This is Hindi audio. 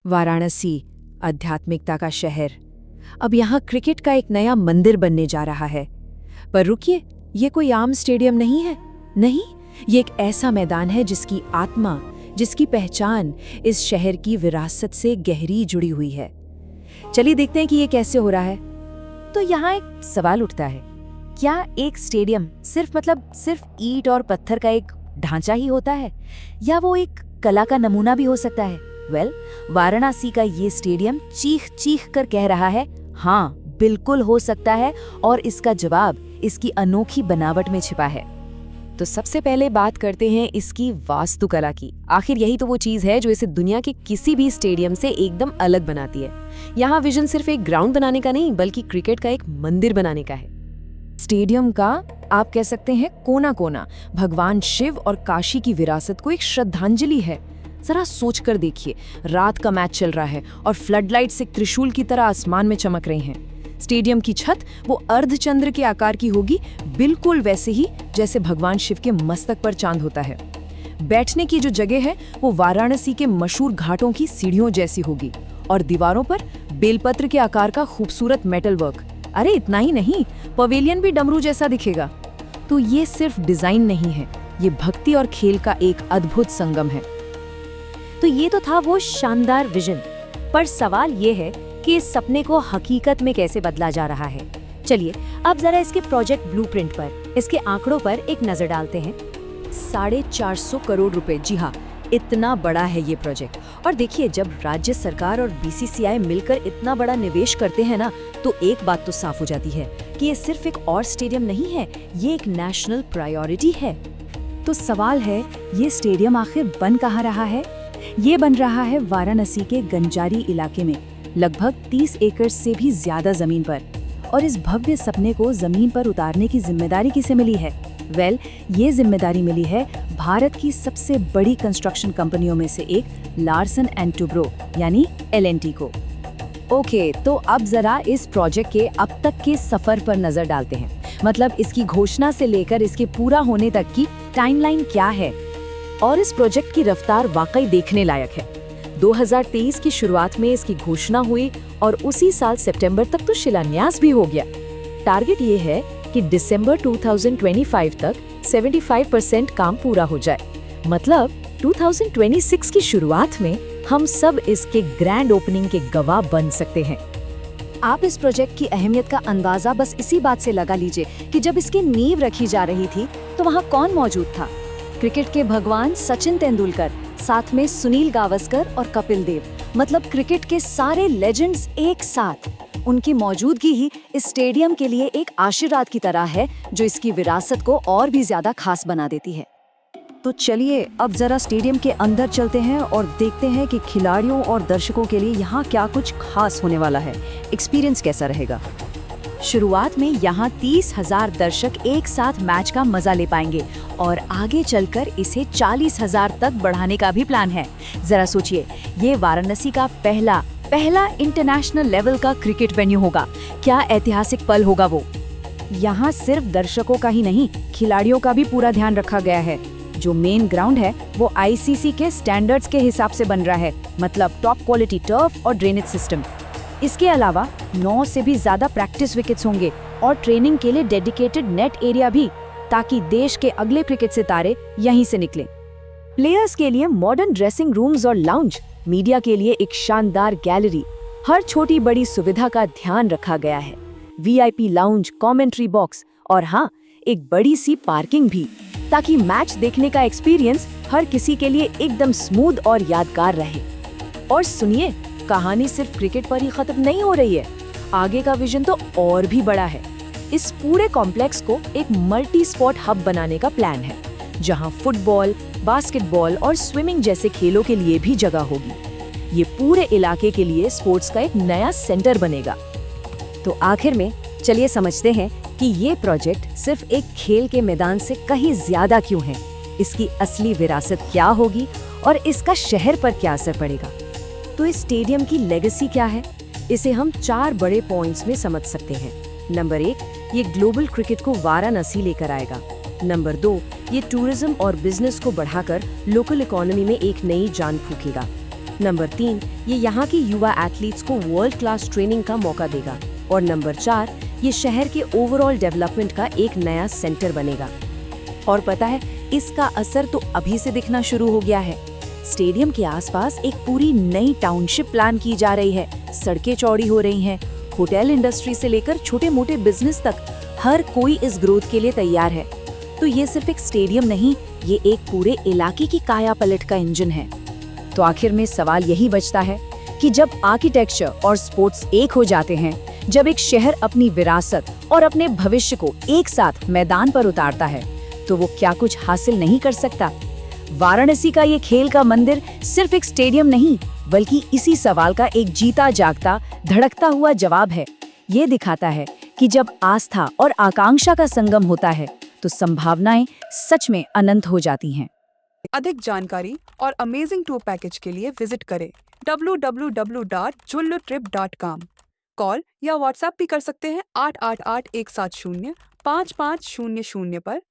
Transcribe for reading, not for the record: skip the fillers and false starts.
वाराणसी, आध्यात्मिकता का शहर। अब यहाँ क्रिकेट का एक नया मंदिर बनने जा रहा है। पर रुकिए, ये कोई आम स्टेडियम नहीं है। नहीं, ये एक ऐसा मैदान है जिसकी आत्मा, जिसकी पहचान इस शहर की विरासत से गहरी जुड़ी हुई है। चलिए देखते हैं कि ये कैसे हो रहा है। तो यहाँ एक सवाल उठता है, क्या एक स्टेडियम सिर्फ ईंट और पत्थर का एक ढांचा ही होता है, या वो एक कला का नमूना भी हो सकता है? वाराणसी का ये स्टेडियम चीख चीख कर कह रहा है, हाँ बिल्कुल हो सकता है, और इसका जवाब इसकी अनोखी बनावट में छिपा है। तो सबसे पहले बात करते हैं इसकी वास्तुकला की। आखिर यही तो वो चीज है जो इसे दुनिया के किसी भी स्टेडियम से एकदम अलग बनाती है। यहाँ विजन सिर्फ एक ग्राउंड बनाने का नहीं, बल्कि क्रिकेट का एक मंदिर बनाने का है। स्टेडियम का आप कह सकते हैं कोना कोना भगवान शिव और काशी की विरासत को एक श्रद्धांजलि है। जरा सोच कर देखिए, रात का मैच चल रहा है और फ्लडलाइट से त्रिशूल की तरह आसमान में चमक रही हैं। स्टेडियम की छत वो अर्धचंद्र के आकार की होगी, बिल्कुल वैसे ही जैसे भगवान शिव के मस्तक पर चांद होता है। बैठने की जो जगह है वो वाराणसी के मशहूर घाटों की सीढ़ियों जैसी होगी, और दीवारों पर बेलपत्र के आकार का खूबसूरत मेटल वर्क। अरे इतना ही नहीं, पवेलियन भी डमरू जैसा दिखेगा। तो ये सिर्फ डिजाइन नहीं है, ये भक्ति और खेल का एक अद्भुत संगम है। तो ये तो था वो शानदार विजन, पर सवाल ये है कि इस सपने को हकीकत में कैसे बदला जा रहा है। चलिए अब जरा इसके प्रोजेक्ट ब्लूप्रिंट पर, इसके आंकड़ों पर एक नजर डालते हैं। 450 करोड़ रुपए, जी हाँ, इतना बड़ा है ये प्रोजेक्ट। और देखिए, जब राज्य सरकार और बीसीसीआई मिलकर इतना बड़ा निवेश करते हैं ना, तो एक बात तो साफ हो जाती है कि ये सिर्फ एक और स्टेडियम नहीं है, ये एक नेशनल प्रायोरिटी है। तो सवाल है, ये स्टेडियम आखिर बन कहाँ रहा है? ये बन रहा है वाराणसी के गंजारी इलाके में, लगभग 30 एकड़ से भी ज्यादा जमीन पर। और इस भव्य सपने को जमीन पर उतारने की जिम्मेदारी किसे मिली है? ये जिम्मेदारी मिली है भारत की सबसे बड़ी कंस्ट्रक्शन कंपनियों में से एक लार्सन एंड टुब्रो यानी LNT को। ओके, तो अब जरा इस प्रोजेक्ट के अब तक के सफर पर नजर डालते हैं। मतलब इसकी घोषणा से लेकर इसके पूरा होने तक की टाइमलाइन क्या है। और इस प्रोजेक्ट की रफ्तार वाकई देखने लायक है। 2023 की शुरुआत में इसकी घोषणा हुई और उसी साल सितंबर तक तो शिलान्यास भी हो गया। टारगेट ये है कि दिसंबर 2025 तक 75% काम पूरा हो जाए। मतलब 2026 की शुरुआत में हम सब इसके ग्रैंड ओपनिंग के गवाह बन सकते हैं। आप इस प्रोजेक्ट की अहमियत का अंदाजा बस इसी बात से लगा लीजिए कि जब इसकी नींव रखी जा रही थी तो वहाँ कौन मौजूद था? क्रिकेट के भगवान सचिन तेंदुलकर, साथ में सुनील गावस्कर और कपिल देव, मतलब क्रिकेट के सारे लेजेंड्स एक साथ। उनकी मौजूदगी ही इस स्टेडियम के लिए एक आशीर्वाद की तरह है, जो इसकी विरासत को और भी ज्यादा खास बना देती है। तो चलिए अब जरा स्टेडियम के अंदर चलते हैं और देखते हैं कि खिलाड़ियों और दर्शकों के लिए यहाँ क्या कुछ खास होने वाला है। एक्सपीरियंस कैसा रहेगा? शुरुआत में यहाँ 30,000 दर्शक एक साथ मैच का मजा ले पाएंगे, और आगे चलकर इसे 40,000 तक बढ़ाने का भी प्लान है। जरा सोचिए, ये वाराणसी का पहला इंटरनेशनल लेवल का क्रिकेट वेन्यू होगा। क्या ऐतिहासिक पल होगा वो। यहाँ सिर्फ दर्शकों का ही नहीं, खिलाड़ियों का भी पूरा ध्यान रखा गया है। जो मेन ग्राउंड है वो ICC के स्टैंडर्ड्स के हिसाब से बन रहा है, मतलब टॉप क्वालिटी टर्फ और ड्रेनेज सिस्टम। इसके अलावा 9 से भी ज्यादा प्रैक्टिस विकेट्स होंगे और ट्रेनिंग के लिए डेडिकेटेड नेट एरिया भी, ताकि देश के अगले क्रिकेट सितारे यहीं से निकले। प्लेयर्स के लिए मॉडर्न ड्रेसिंग रूम्स और लाउंज, मीडिया के लिए एक शानदार गैलरी, हर छोटी बड़ी सुविधा का ध्यान रखा गया है। VIP लाउंज, कमेंट्री बॉक्स और हाँ, एक बड़ी सी पार्किंग भी, ताकि मैच देखने का एक्सपीरियंस हर किसी के लिए एकदम स्मूथ और यादगार रहे। और सुनिए, कहानी सिर्फ क्रिकेट पर ही खत्म नहीं हो रही है। आगे का विजन तो और भी बड़ा है। इस पूरे कॉम्प्लेक्स को एक मल्टी स्पोर्ट हब बनाने का प्लान है, जहां फुटबॉल, बास्केटबॉल और स्विमिंग जैसे खेलों के लिए भी जगह होगी। ये पूरे इलाके के लिए स्पोर्ट्स का एक नया सेंटर बनेगा। तो आखिर में चलिए समझते हैं कि ये प्रोजेक्ट सिर्फ एक खेल के मैदान से कहीं ज्यादा क्यों है, इसकी असली विरासत क्या होगी और इसका शहर पर क्या असर पड़ेगा। तो इस स्टेडियम की लेगेसी क्या है, इसे हम 4 बड़े पॉइंट्स में समझ सकते हैं। नंबर 1, ये ग्लोबल क्रिकेट को वाराणसी लेकर आएगा। नंबर 2, ये टूरिज्म और बिजनेस को बढ़ाकर लोकल इकोनॉमी में एक नई जान फूकेगा। नंबर 3, ये यहाँ के युवा एथलीट्स को वर्ल्ड क्लास ट्रेनिंग का मौका देगा। और नंबर 4, ये शहर के ओवरऑल डेवलपमेंट का एक नया सेंटर बनेगा। और पता है, इसका असर तो अभी से दिखना शुरू हो गया है। स्टेडियम के आसपास एक पूरी नई टाउनशिप प्लान की जा रही है, सड़कें चौड़ी हो रही हैं, होटल इंडस्ट्री से लेकर छोटे मोटे बिजनेस तक हर कोई इस ग्रोथ के लिए तैयार है। तो ये सिर्फ एक स्टेडियम नहीं, ये एक पूरे इलाके की काया पलट का इंजन है। तो आखिर में सवाल यही बचता है कि जब आर्किटेक्चर और स्पोर्ट्स एक हो जाते हैं, जब एक शहर अपनी विरासत और अपने भविष्य को एक साथ मैदान पर उतारता है, तो वो क्या कुछ हासिल नहीं कर सकता। वाराणसी का ये खेल का मंदिर सिर्फ एक स्टेडियम नहीं, बल्कि इसी सवाल का एक जीता जागता धड़कता हुआ जवाब है। ये दिखाता है कि जब आस्था और आकांक्षा का संगम होता है, तो संभावनाएं सच में अनंत हो जाती हैं। अधिक जानकारी और अमेजिंग टूर पैकेज के लिए विजिट करें www.jullutrip.com। कॉल या व्हाट्सएप भी कर सकते हैं 888-170-5500 पर